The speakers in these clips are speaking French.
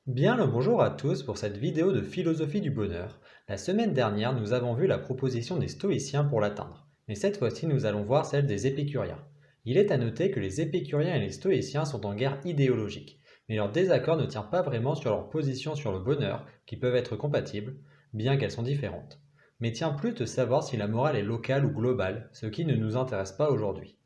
Bien le bonjour à tous pour cette vidéo de philosophie du bonheur. La semaine dernière, nous avons vu la proposition des stoïciens pour l'atteindre, mais cette fois-ci, nous allons voir celle des épicuriens. Il est à noter que les épicuriens et les stoïciens sont en guerre idéologique, mais leur désaccord ne tient pas vraiment sur leur position sur le bonheur, qui peuvent être compatibles, bien qu'elles sont différentes, mais tient plus de savoir si la morale est locale ou globale, ce qui ne nous intéresse pas aujourd'hui.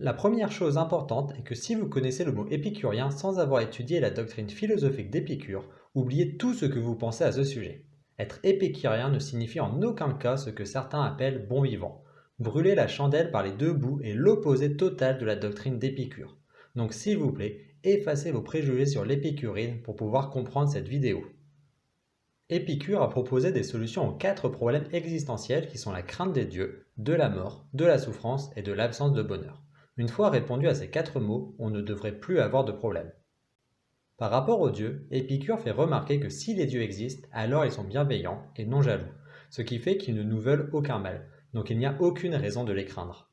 La première chose importante est que si vous connaissez le mot épicurien sans avoir étudié la doctrine philosophique d'Épicure, oubliez tout ce que vous pensez à ce sujet. Être épicurien ne signifie en aucun cas ce que certains appellent bon vivant. Brûler la chandelle par les deux bouts est l'opposé total de la doctrine d'Épicure. Donc s'il vous plaît, effacez vos préjugés sur l'épicurisme pour pouvoir comprendre cette vidéo. Épicure a proposé des solutions aux quatre problèmes existentiels qui sont la crainte des dieux, de la mort, de la souffrance et de l'absence de bonheur. Une fois répondu à ces quatre mots, on ne devrait plus avoir de problème. Par rapport aux dieux, Épicure fait remarquer que si les dieux existent, alors ils sont bienveillants et non jaloux, ce qui fait qu'ils ne nous veulent aucun mal, donc il n'y a aucune raison de les craindre.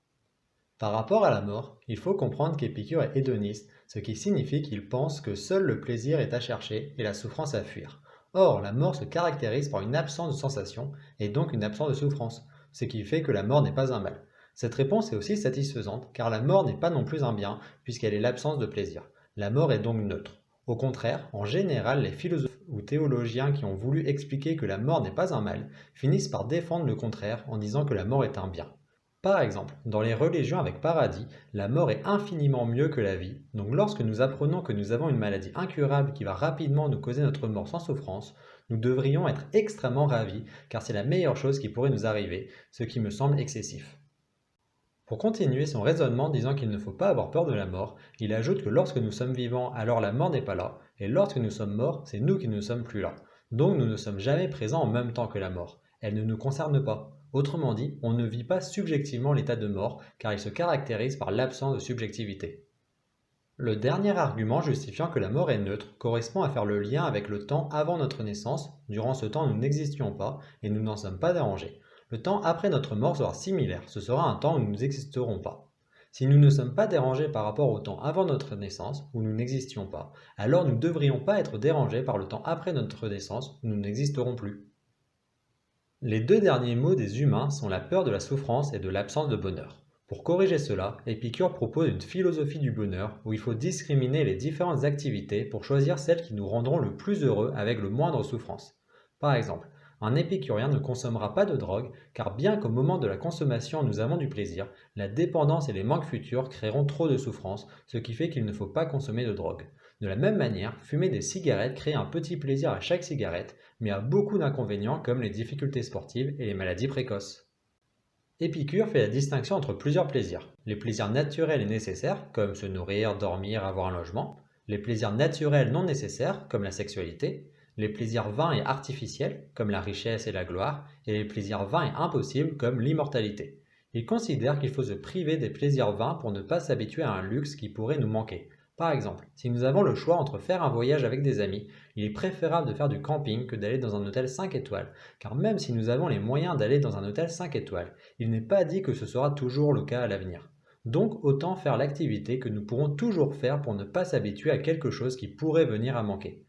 Par rapport à la mort, il faut comprendre qu'Épicure est hédoniste, ce qui signifie qu'il pense que seul le plaisir est à chercher et la souffrance à fuir. Or, la mort se caractérise par une absence de sensation et donc une absence de souffrance, ce qui fait que la mort n'est pas un mal. Cette réponse est aussi satisfaisante car la mort n'est pas non plus un bien puisqu'elle est l'absence de plaisir. La mort est donc neutre. Au contraire, en général, les philosophes ou théologiens qui ont voulu expliquer que la mort n'est pas un mal finissent par défendre le contraire en disant que la mort est un bien. Par exemple, dans les religions avec paradis, la mort est infiniment mieux que la vie, donc lorsque nous apprenons que nous avons une maladie incurable qui va rapidement nous causer notre mort sans souffrance, nous devrions être extrêmement ravis car c'est la meilleure chose qui pourrait nous arriver, ce qui me semble excessif. Pour continuer son raisonnement disant qu'il ne faut pas avoir peur de la mort, il ajoute que lorsque nous sommes vivants, alors la mort n'est pas là, et lorsque nous sommes morts, c'est nous qui ne sommes plus là. Donc nous ne sommes jamais présents en même temps que la mort. Elle ne nous concerne pas. Autrement dit, on ne vit pas subjectivement l'état de mort, car il se caractérise par l'absence de subjectivité. Le dernier argument justifiant que la mort est neutre correspond à faire le lien avec le temps avant notre naissance. Durant ce temps, nous n'existions pas et nous n'en sommes pas dérangés. Le temps après notre mort sera similaire, ce sera un temps où nous n'existerons pas. Si nous ne sommes pas dérangés par rapport au temps avant notre naissance, où nous n'existions pas, alors nous ne devrions pas être dérangés par le temps après notre naissance, où nous n'existerons plus. Les deux derniers mots des humains sont la peur de la souffrance et de l'absence de bonheur. Pour corriger cela, Épicure propose une philosophie du bonheur où il faut discriminer les différentes activités pour choisir celles qui nous rendront le plus heureux avec le moindre souffrance. Par exemple, un épicurien ne consommera pas de drogue car bien qu'au moment de la consommation nous avons du plaisir, la dépendance et les manques futurs créeront trop de souffrance, ce qui fait qu'il ne faut pas consommer de drogue. De la même manière, fumer des cigarettes crée un petit plaisir à chaque cigarette, mais a beaucoup d'inconvénients comme les difficultés sportives et les maladies précoces. Épicure fait la distinction entre plusieurs plaisirs. Les plaisirs naturels et nécessaires, comme se nourrir, dormir, avoir un logement. Les plaisirs naturels non nécessaires, comme la sexualité. Les plaisirs vains et artificiels, comme la richesse et la gloire. Et les plaisirs vains et impossibles, comme l'immortalité. Il considère qu'il faut se priver des plaisirs vains pour ne pas s'habituer à un luxe qui pourrait nous manquer. Par exemple, si nous avons le choix entre faire un voyage avec des amis, il est préférable de faire du camping que d'aller dans un hôtel 5 étoiles, car même si nous avons les moyens d'aller dans un hôtel 5 étoiles, il n'est pas dit que ce sera toujours le cas à l'avenir. Donc autant faire l'activité que nous pourrons toujours faire pour ne pas s'habituer à quelque chose qui pourrait venir à manquer.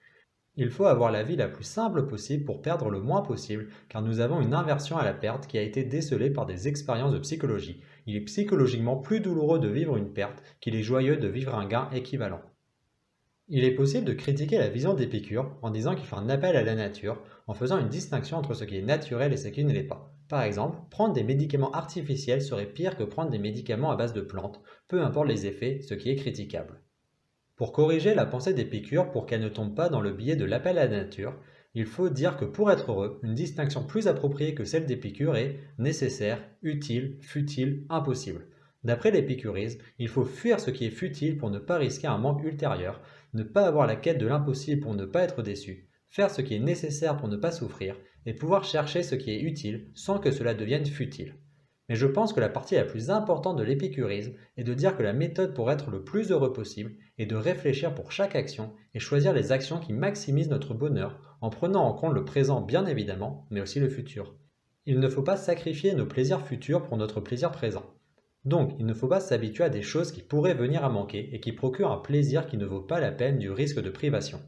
Il faut avoir la vie la plus simple possible pour perdre le moins possible, car nous avons une inversion à la perte qui a été décelée par des expériences de psychologie. Il est psychologiquement plus douloureux de vivre une perte qu'il est joyeux de vivre un gain équivalent. Il est possible de critiquer la vision d'Épicure en disant qu'il fait un appel à la nature, en faisant une distinction entre ce qui est naturel et ce qui ne l'est pas. Par exemple, prendre des médicaments artificiels serait pire que prendre des médicaments à base de plantes, peu importe les effets, ce qui est critiquable. Pour corriger la pensée d'Épicure pour qu'elle ne tombe pas dans le biais de l'appel à la nature, il faut dire que pour être heureux, une distinction plus appropriée que celle d'Épicure est nécessaire, utile, futile, impossible. D'après l'épicurisme, il faut fuir ce qui est futile pour ne pas risquer un manque ultérieur, ne pas avoir la quête de l'impossible pour ne pas être déçu, faire ce qui est nécessaire pour ne pas souffrir, et pouvoir chercher ce qui est utile sans que cela devienne futile. Mais je pense que la partie la plus importante de l'épicurisme est de dire que la méthode pour être le plus heureux possible est de réfléchir pour chaque action et choisir les actions qui maximisent notre bonheur en prenant en compte le présent bien évidemment, mais aussi le futur. Il ne faut pas sacrifier nos plaisirs futurs pour notre plaisir présent. Donc, il ne faut pas s'habituer à des choses qui pourraient venir à manquer et qui procurent un plaisir qui ne vaut pas la peine du risque de privation.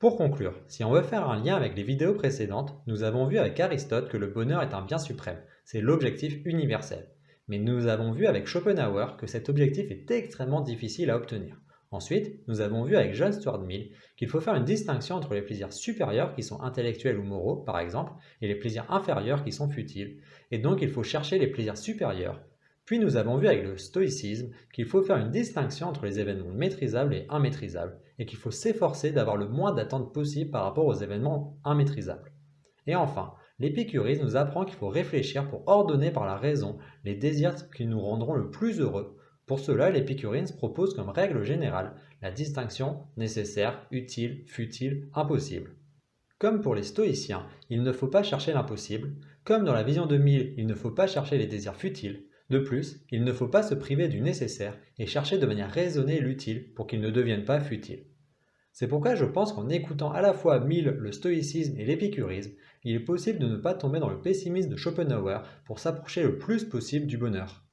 Pour conclure, si on veut faire un lien avec les vidéos précédentes, nous avons vu avec Aristote que le bonheur est un bien suprême, c'est l'objectif universel. Mais nous avons vu avec Schopenhauer que cet objectif est extrêmement difficile à obtenir. Ensuite, nous avons vu avec John Stuart Mill qu'il faut faire une distinction entre les plaisirs supérieurs qui sont intellectuels ou moraux, par exemple, et les plaisirs inférieurs qui sont futiles, et donc il faut chercher les plaisirs supérieurs. Puis nous avons vu avec le stoïcisme qu'il faut faire une distinction entre les événements maîtrisables et immaîtrisables, et qu'il faut s'efforcer d'avoir le moins d'attentes possible par rapport aux événements immaîtrisables. Et enfin, l'épicurisme nous apprend qu'il faut réfléchir pour ordonner par la raison les désirs qui nous rendront le plus heureux. Pour cela, l'épicurisme propose comme règle générale la distinction nécessaire, utile, futile, impossible. Comme pour les stoïciens, il ne faut pas chercher l'impossible, comme dans la vision de Mill, il ne faut pas chercher les désirs futiles. De plus, il ne faut pas se priver du nécessaire et chercher de manière raisonnée l'utile pour qu'il ne devienne pas futile. C'est pourquoi je pense qu'en écoutant à la fois Mill, le stoïcisme et l'épicurisme, il est possible de ne pas tomber dans le pessimisme de Schopenhauer pour s'approcher le plus possible du bonheur.